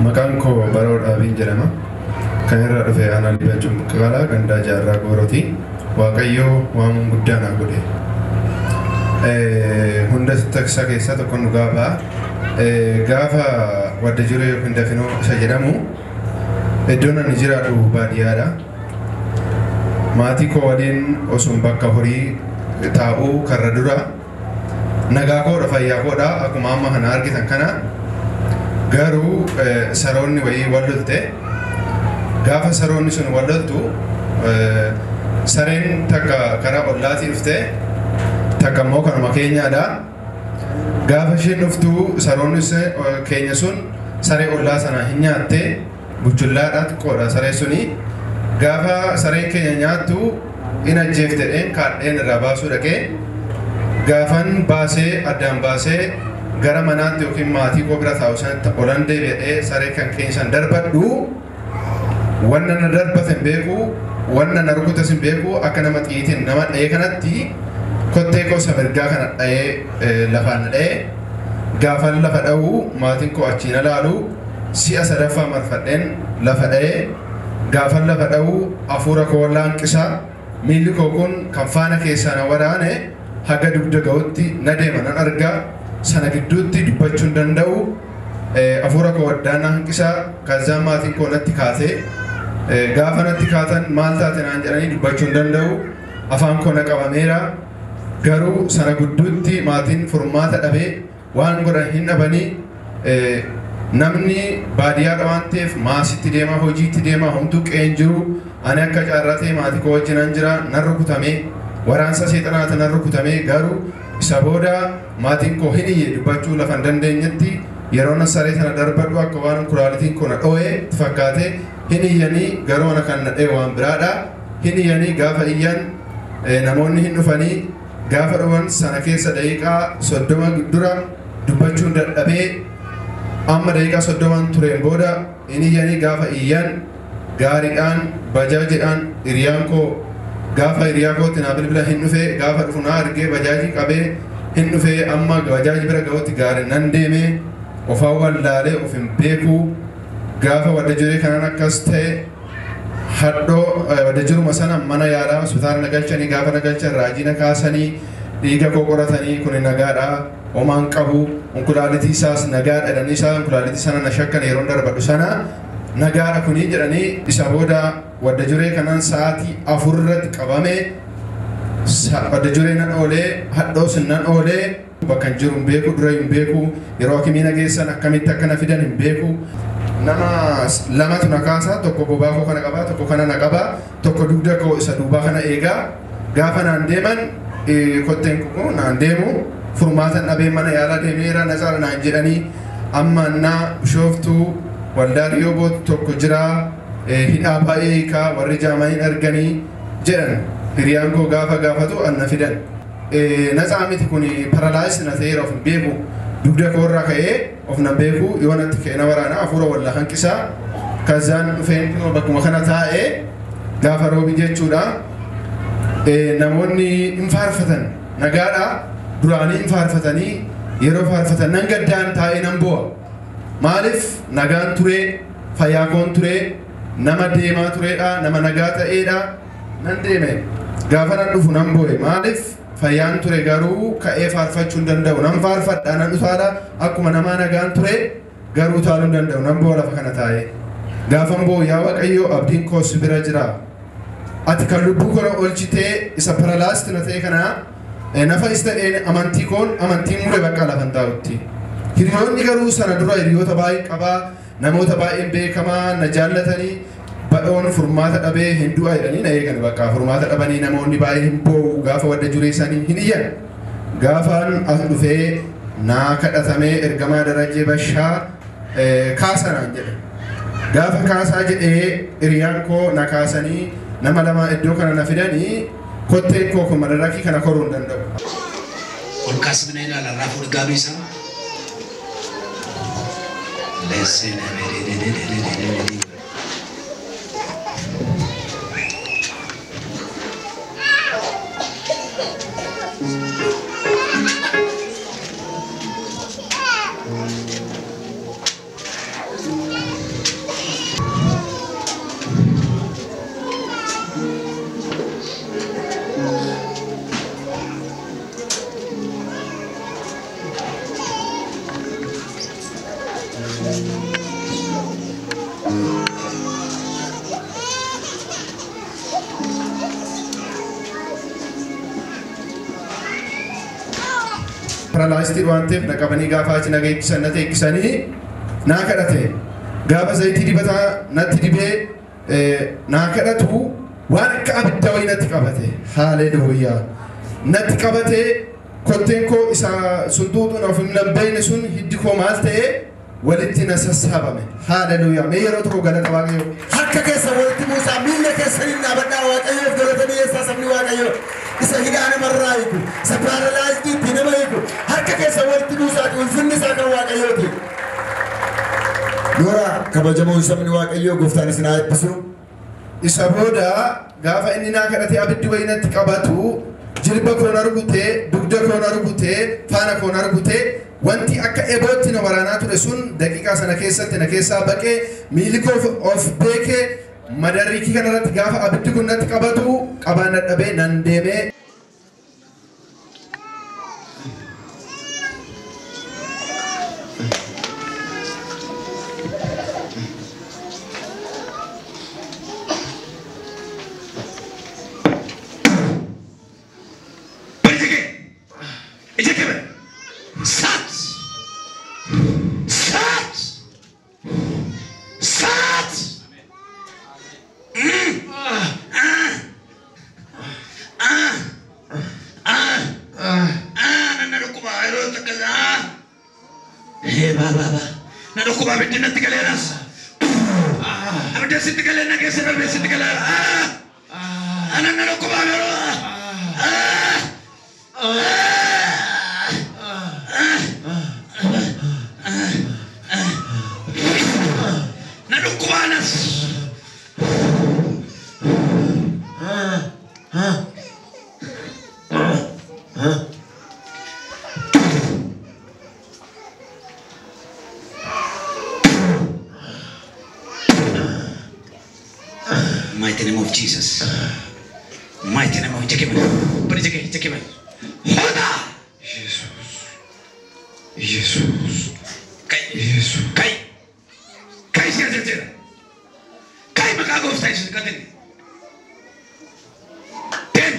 Maqaan koo Baroo Dhaabiin jedhama. Kan irraa dhufe aanaa Liibaa Mukkaalaa gandaa jaarraa Goorooti. Waaqayyoo waan guddaa naa godhe. Hunda taksa keessaa tokko nu gaafa wadda jiru yookiin dafinoo isa jedhamu iddoon ani jiraadhu baadiyyaadha. Maatii koo waliin osoo bakka horii taa'uu karra dura nagaa koodha fayyaa koodha akkuma amma kana argitan kana garuu saroonni wayii wallolte gaafa saroonni sun walloltu sareen takka karaa ollaatii dhufte takka immoo kanuma keenyaadha. Gaafa isheen dhuftu saroonni keenya sun saree ollaa sana hin nyaatte buchullaadha xiqqoodha saree suni. Gaafa sareen keenya nyaattu in ajjeeftedheen kaadheen irraa baasuu dhaqee gaafan baasee addaan baasee gara manaatti yookiin maatii koo bira taa'u sanatti olan deebi'ee saree kan keenya san darbadhu wanna na darbate hin beeku wanna na rukutes hin beeku akka nama xiitiin nama dha'ee kanatti kottee koo isa mirgaa kana dha'ee lafaan dha'ee gaafan lafa dha'u maatiin koo achiin ilaalu si'a sadaffaa marfadheen lafa dha'ee gaafan lafa dha'u hafuura koo laanqisaa miilli koo kun kan faana keessaa na waraane haga dugda ga'utti na deema nan argaa sana gidduutti dubbachuu hin danda'u hafuura koo waddaan na hanqisaa kaazaan maatiin koo natti kaatee gaafa natti kaatan maal taate naan jedhanii dubbachuu hin danda'u afaan koo na qabameera garuu sana gidduutti maatiin furmaata dhabee waan godhan hin dhabanii namni baadiyyaadha waan ta'eef maasitti deemaa hojiitti deemaa homtuu qeen jiru ani akka caarratee maatii koo wajjinan jira nan rukutamee waraansa seexanaata nan rukutamee garuu isa booda maatiin koo hin iyye dubbachuu lafa hin dandeenyetti yeroo na saree sana darbadhu akka waan kuraalitiin koo na dho'ee fakkaate hin iyyanii garuu ana kan na dha'e waan biraadha. Hin iyyanii gaafa iyyan namoonni hin dhufanii gaafa dhuwan sana keessa daqiiqaa 30 dura dubbachuun dadhabee amma daqiiqaa 30 tureen booda hin iyyanii gaafa iyyan gaariidhaan bajaajiidhaan hiriyaan koo gaafa hiriyaa kootti naa bilbila hin dhufee gaafa dhufu naa argee bajaajii qabee hin dhufee amma bajaaji bira ga'utti gaari nan deemee ofaa wallaalee of hin beeku gaafa wadda jiree kanan akkas ta'e hadhoo wadda jiruma sana mana yaalaa hospitaala nagalchanii gaafa nagalchan raajii na kaasanii dhiiga koo qoratanii kun nagaadha homaan qabu onkulaalitii isaas nagaadha jedhanii isaa onkulaalitii sana na shakkan yeroo darbadhu sana nagaadha kunii jedhanii isa booda wadda jiree kanan sa'aatii 4 irratti qabame wadda jiree nan oolee hadhoos nan oolee bakka jiru hin beeku dura hin beeku yeroo hakimii na geessan akkamitti akka na fidan hin beeku nama lamatu na kaasa tokko bobaa koo kana qabaa tokko kana na qabaa tokko dugda koo isa duubaa kana eegaa gaafa naan deeman kotteen koo naan deemu furmaatan dhabee mana yaalaa deemeera nasaara naan jedhanii amma naa bishooftuu waldaa Riyooboot tokko jira hidhaa baay'ee hiikaa warri jaamaniin arganii jedhan hiriyaan koo gaafa gaafatu anna fidan natsaa miti kun paralaayis na ta'eera of hin beeku dugda koo irraa ka'ee of na beeku yoo natti ka'e na waraana hafuura walla hanqisaa kaazaan dhufeen bakkuma kana taa'ee gaafa roobi jechuudha namoonni hin faarfatan nagaadha duraanii hin faarfatanii yeroo faarfatan nan gaddaan taa'ee nan bo'a. Maaliif nagaan turee fayyaa koon turee nama deemaa tureedha nama nagaa ta'eedha nan deeme gaafa nan dhufu nan bo'e maaliif fayyaan ture garuu ka'ee faarfachuu hin danda'u nan faarfadha nan utaala akkuma namaa nagaan ture garuu utaaluu hin danda'u nan bo'o lafa kana taa'ee gaafan bo'o yaa Waaqayyoo abdiin koo si bira jira ati kan lubbuu koo oolchitee isa paralaayistii na ta'e kana nafa ta'een amantii koon amantiin mure bakka lafan taa'utti. Hiriyoonni garuu sana dura hiriyoota baay'ee qabaa namoota baay'een beekamaa na jaallatanii badhoon furmaata dhabee hin du'a jedhanii na eegan bakka furmaata dhabanii namoonni baay'ee hin boo'u gaafa wadda jireessanii hin iyyan gaafaan as dhufee naa kadhatamee ergamaa darajee bashaa kaasanaan jedhe gaafa kaasaa jedhee hiriyaan koo na kaasanii nama lama iddoo kana na fidanii kotteen koo kun madarakii kana koruu hin danda'u. Olkaas bina ilaala raafuu dhugaabii isaa. Listen, paralaayistii waan ta'eef na qabanii gaafa achi naga eegsisan na teeksisanii naa kadhate gaafa zayitii dibataa natti dibee naa kadhatu waan akka abidda wayii natti qabate haaleluyyaa natti qabate kotteen koo isa suntuutuun of hin beekne sun hiddi koo maal ta'e walitti na sassaabame haaleluyyaa mee yeroo tokko galata waaqayyo harka keessa walitti buusaa miilla keessaniin dhaabadhaa waaqayyoof galata dhiyeessaa sabni waaqayyo isa hidhaa namarraa hiiku isa paaralaayistii itti nama hiiku harka keessa walitti buusaati ulfinni isaa kan waaqayyooti. Yoora kabajamoon sabni waaqayyoo gooftaan isin haa eebbisu. Isa booda gaafa inni naa kadhatee abiddi wayii natti qabatu jilba koo na rukutee dugda koo na rukutee faana koo na rukutee wanti akka ebootti na waraanaa ture sun daqiiqaa sana keessatti na keessaa baqee miilli koo of beekee madarriikii kanarratti gaafa abiddi kun natti qabatu qabaan dadhabee nan deemee. Mighty name of Jesus. Mighty name of Jekiman. Beri Jekiman. Hoda. Jesus. Jesus. Kai. Jesus. Kai. Kai siapa? Kai maka aku stay sini Ten.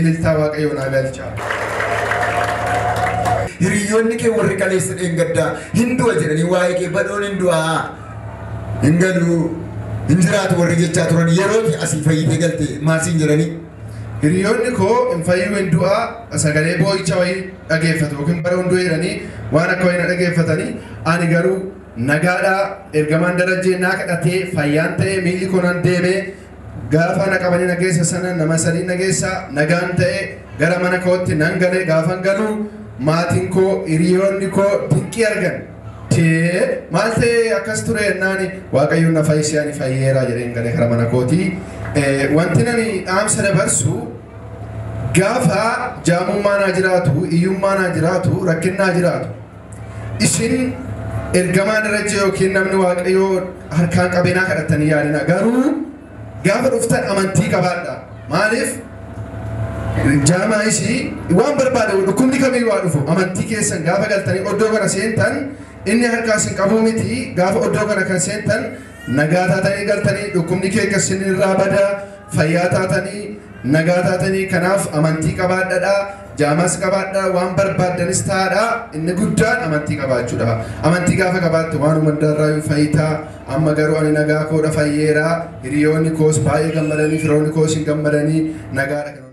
ililtaa waaqayyoon agalcha. Hiriyoonni kee warri kaleessa dheengaddaa hindu'a jedhanii waa'ee kee badhoon hindu'aa hin galu hin jiraatu warri jechaa turan yeroo asii fayyitee galte maasiin jedhanii. Hiriyoonni koo hin fayyuu hindu'aa sagalee boo'icha wayii dhageeffatu yookiin bara hunduu jedhanii waan akka wayii na dhageeffatanii ani garuu nagaadhaa ergamaan darajjee naa kadhatee fayyaan ta'ee miilli koo nan deemee gaafa na qabanii nageessa sana nama sadii nageessa nagaan ta'e gara mana kootti nan galee gaafan galuu maatiin koo hiriyoonni koo dinqii argan tee maal ta'e akkas ture jennaani waaqayyoon na fayyisee ani fayyeeraa jedheen galee gara mana kootii wanti nani dhaamsa dabarsu gaafa jaamummaa naa jiraatu iyyummaa naa jiraatu rakkinnaa jiraatu isin ergamaa darajjee yookiin namni waaqayyoo harkaan qabeenaa kadhatanii yaadina garuu gaafa dhuftan amantii qabaadha. Maaliif jaamaa isii waan barbaade dhukkubni kamiyyuu waa dhufu amantii keessan gaafa galtanii oddoo kana seentan inni harkaa isin qabuu miti gaafa oddoo kana kan seentan nagaa taatanii galtanii dhukkubni kee akka isin irraa bada fayyaa taatanii nagaa taatanii kanaaf amantii qabaadhadha. Jaamas qabaadha waan barbaadanis taadha inni guddaan amantii qabaachuudha. Amantii gaafa qabaattu waan hundarraa fayyitaa amma garuu ani nagaa koodha fayyeeraa hiriyoonni koos baay'ee gammadanii firoonni koos hin gammadanii nagaadha.